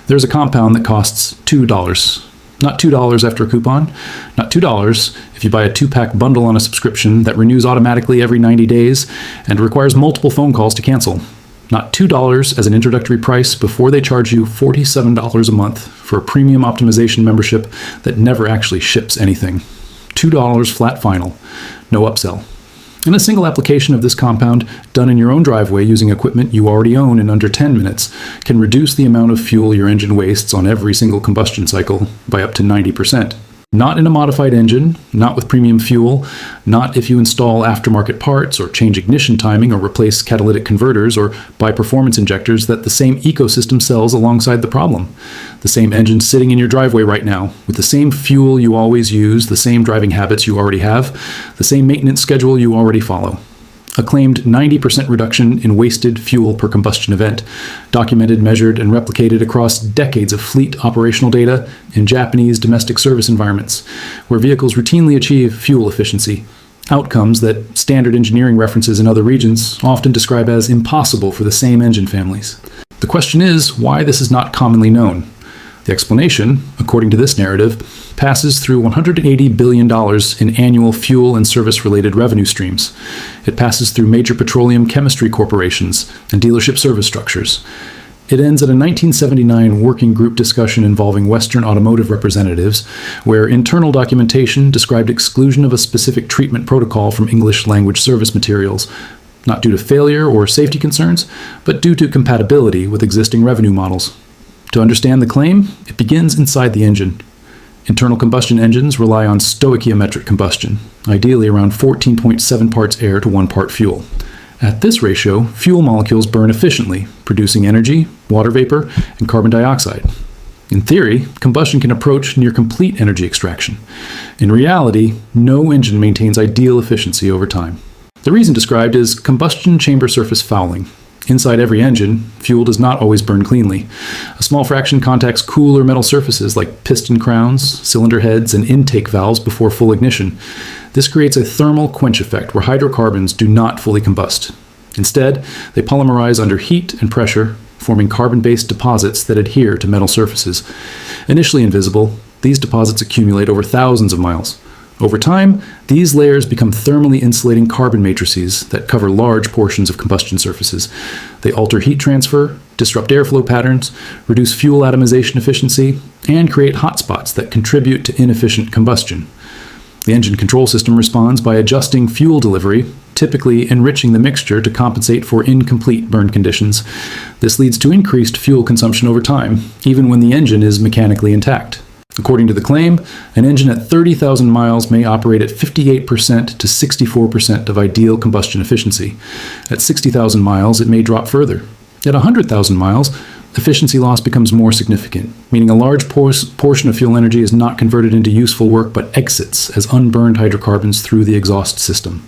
There's a compound that costs $2. Not $2 after a coupon, not $2 if you buy a 2-pack bundle on a subscription that renews automatically every 90 days and requires multiple phone calls to cancel. Not $2 as an introductory price before they charge you $47 a month for a premium optimization membership that never actually ships anything. $2 flat final, no upsell. And a single application of this compound, done in your own driveway using equipment you already own in under 10 minutes, can reduce the amount of fuel your engine wastes on every single combustion cycle by up to 90%. Not in a modified engine, not with premium fuel, not if you install aftermarket parts or change ignition timing or replace catalytic converters or buy performance injectors that the same ecosystem sells alongside the problem. The same engine sitting in your driveway right now, with the same fuel you always use, the same driving habits you already have, the same maintenance schedule you already follow. A claimed 90% reduction in wasted fuel per combustion event, documented, measured, and replicated across decades of fleet operational data in Japanese domestic service environments, where vehicles routinely achieve fuel efficiency, outcomes that standard engineering references in other regions often describe as impossible for the same engine families. The question is why this is not commonly known. The explanation, according to this narrative, passes through $180 billion in annual fuel and service-related revenue streams. It passes through major petroleum chemistry corporations and dealership service structures. It ends at a 1979 working group discussion involving Western automotive representatives, where internal documentation described exclusion of a specific treatment protocol from English language service materials, not due to failure or safety concerns, but due to compatibility with existing revenue models. To understand the claim, it begins inside the engine. Internal combustion engines rely on stoichiometric combustion, ideally around 14.7 parts air to 1 part fuel. At this ratio, fuel molecules burn efficiently, producing energy, water vapor, and carbon dioxide. In theory, combustion can approach near complete energy extraction. In reality, no engine maintains ideal efficiency over time. The reason described is combustion chamber surface fouling. Inside every engine, fuel does not always burn cleanly. A small fraction contacts cooler metal surfaces like piston crowns, cylinder heads, and intake valves before full ignition. This creates a thermal quench effect where hydrocarbons do not fully combust. Instead, they polymerize under heat and pressure, forming carbon-based deposits that adhere to metal surfaces. Initially invisible, these deposits accumulate over thousands of miles. Over time, these layers become thermally insulating carbon matrices that cover large portions of combustion surfaces. They alter heat transfer, disrupt airflow patterns, reduce fuel atomization efficiency, and create hotspots that contribute to inefficient combustion. The engine control system responds by adjusting fuel delivery, typically enriching the mixture to compensate for incomplete burn conditions. This leads to increased fuel consumption over time, even when the engine is mechanically intact. According to the claim, an engine at 30,000 miles may operate at 58% to 64% of ideal combustion efficiency. At 60,000 miles, it may drop further. At 100,000 miles, efficiency loss becomes more significant, meaning a large portion of fuel energy is not converted into useful work but exits as unburned hydrocarbons through the exhaust system.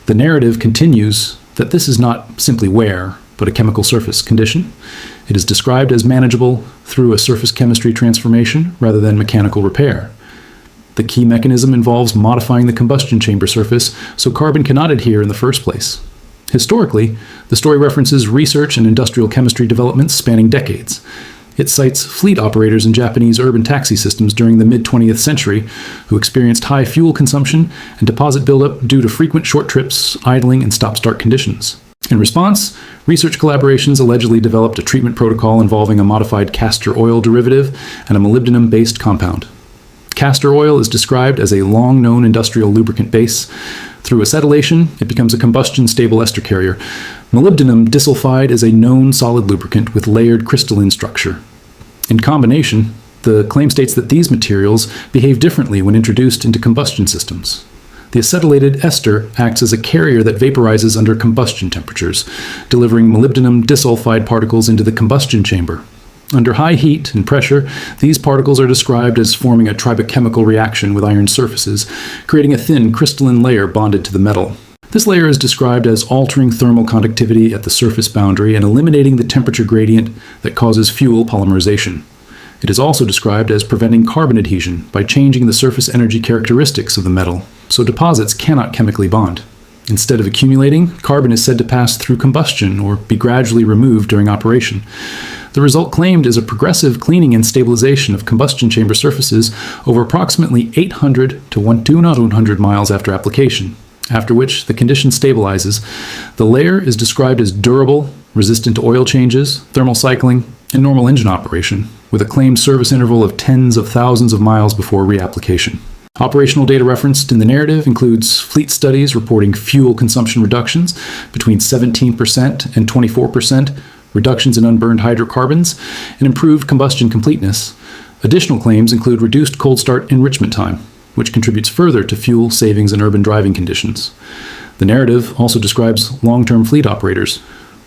The narrative continues that this is not simply wear, but a chemical surface condition. It is described as manageable through a surface chemistry transformation rather than mechanical repair. The key mechanism involves modifying the combustion chamber surface so carbon cannot adhere in the first place. Historically, the story references research and industrial chemistry developments spanning decades. It cites fleet operators in Japanese urban taxi systems during the mid-20th century who experienced high fuel consumption and deposit buildup due to frequent short trips, idling, and stop-start conditions. In response, research collaborations allegedly developed a treatment protocol involving a modified castor oil derivative and a molybdenum-based compound. Castor oil is described as a long-known industrial lubricant base. Through acetylation, it becomes a combustion-stable ester carrier. Molybdenum disulfide is a known solid lubricant with layered crystalline structure. In combination, the claim states that these materials behave differently when introduced into combustion systems. The acetylated ester acts as a carrier that vaporizes under combustion temperatures, delivering molybdenum disulfide particles into the combustion chamber. Under high heat and pressure, these particles are described as forming a tribochemical reaction with iron surfaces, creating a thin crystalline layer bonded to the metal. This layer is described as altering thermal conductivity at the surface boundary and eliminating the temperature gradient that causes fuel polymerization. It is also described as preventing carbon adhesion by changing the surface energy characteristics of the metal, so deposits cannot chemically bond. Instead of accumulating, carbon is said to pass through combustion or be gradually removed during operation. The result claimed is a progressive cleaning and stabilization of combustion chamber surfaces over approximately 800 to 100 miles after application, after which the condition stabilizes. The layer is described as durable, resistant to oil changes, thermal cycling, and normal engine operation, with a claimed service interval of tens of thousands of miles before reapplication. Operational data referenced in the narrative includes fleet studies reporting fuel consumption reductions between 17% and 24%, reductions in unburned hydrocarbons, and improved combustion completeness. Additional claims include reduced cold start enrichment time, which contributes further to fuel savings in urban driving conditions. The narrative also describes long-term fleet operators.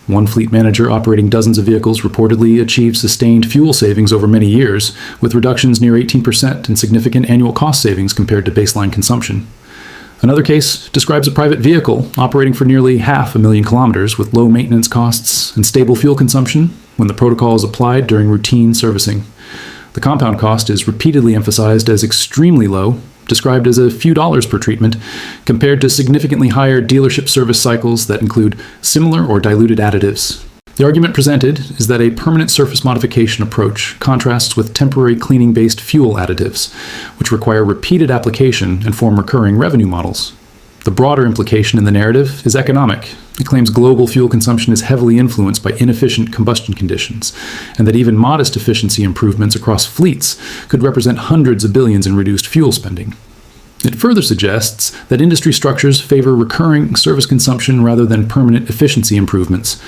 One fleet manager operating dozens of vehicles reportedly achieved sustained fuel savings over many years, with reductions near 18% and significant annual cost savings compared to baseline consumption. Another case describes a private vehicle operating for nearly 500,000 kilometers with low maintenance costs and stable fuel consumption when the protocol is applied during routine servicing. The compound cost is repeatedly emphasized as extremely low, described as a few dollars per treatment, compared to significantly higher dealership service cycles that include similar or diluted additives. The argument presented is that a permanent surface modification approach contrasts with temporary cleaning-based fuel additives, which require repeated application and form recurring revenue models. The broader implication in the narrative is economic. It claims global fuel consumption is heavily influenced by inefficient combustion conditions, and that even modest efficiency improvements across fleets could represent hundreds of billions in reduced fuel spending. It further suggests that industry structures favor recurring service consumption rather than permanent efficiency improvements.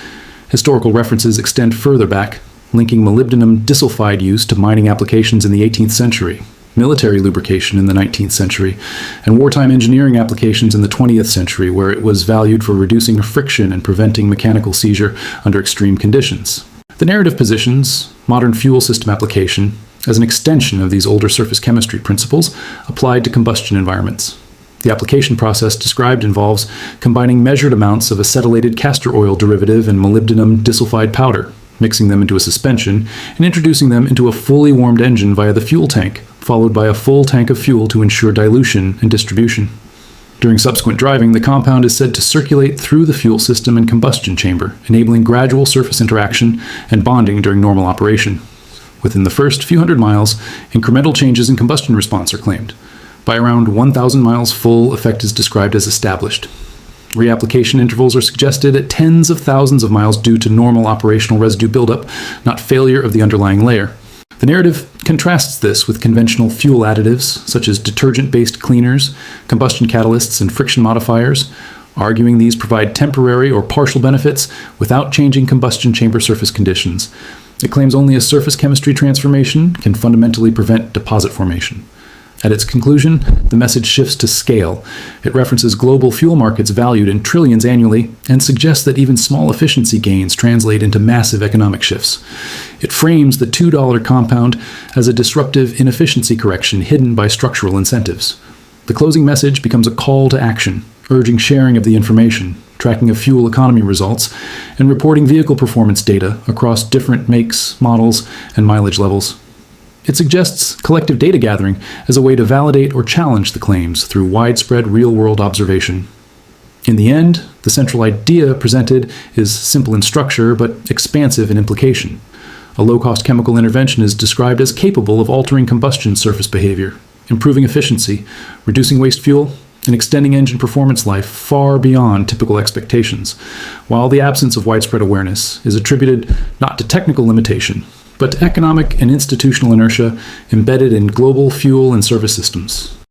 Historical references extend further back, linking molybdenum disulfide use to mining applications in the 18th century, military lubrication in the 19th century, and wartime engineering applications in the 20th century, where it was valued for reducing friction and preventing mechanical seizure under extreme conditions. The narrative positions modern fuel system application as an extension of these older surface chemistry principles applied to combustion environments. The application process described involves combining measured amounts of acetylated castor oil derivative and molybdenum disulfide powder, mixing them into a suspension, and introducing them into a fully warmed engine via the fuel tank, followed by a full tank of fuel to ensure dilution and distribution. During subsequent driving, the compound is said to circulate through the fuel system and combustion chamber, enabling gradual surface interaction and bonding during normal operation. Within the first few hundred miles, incremental changes in combustion response are claimed. By around 1,000 miles, full effect is described as established. Reapplication intervals are suggested at tens of thousands of miles due to normal operational residue buildup, not failure of the underlying layer. The narrative contrasts this with conventional fuel additives, such as detergent-based cleaners, combustion catalysts, and friction modifiers, arguing these provide temporary or partial benefits without changing combustion chamber surface conditions. It claims only a surface chemistry transformation can fundamentally prevent deposit formation. At its conclusion, the message shifts to scale. It references global fuel markets valued in trillions annually and suggests that even small efficiency gains translate into massive economic shifts. It frames the $2 compound as a disruptive inefficiency correction hidden by structural incentives. The closing message becomes a call to action, urging sharing of the information, tracking of fuel economy results, and reporting vehicle performance data across different makes, models, and mileage levels. It suggests collective data gathering as a way to validate or challenge the claims through widespread real-world observation. In the end, the central idea presented is simple in structure but expansive in implication. A low-cost chemical intervention is described as capable of altering combustion surface behavior, improving efficiency, reducing waste fuel, and extending engine performance life far beyond typical expectations, while the absence of widespread awareness is attributed not to technical limitation, but to economic and institutional inertia embedded in global fuel and service systems.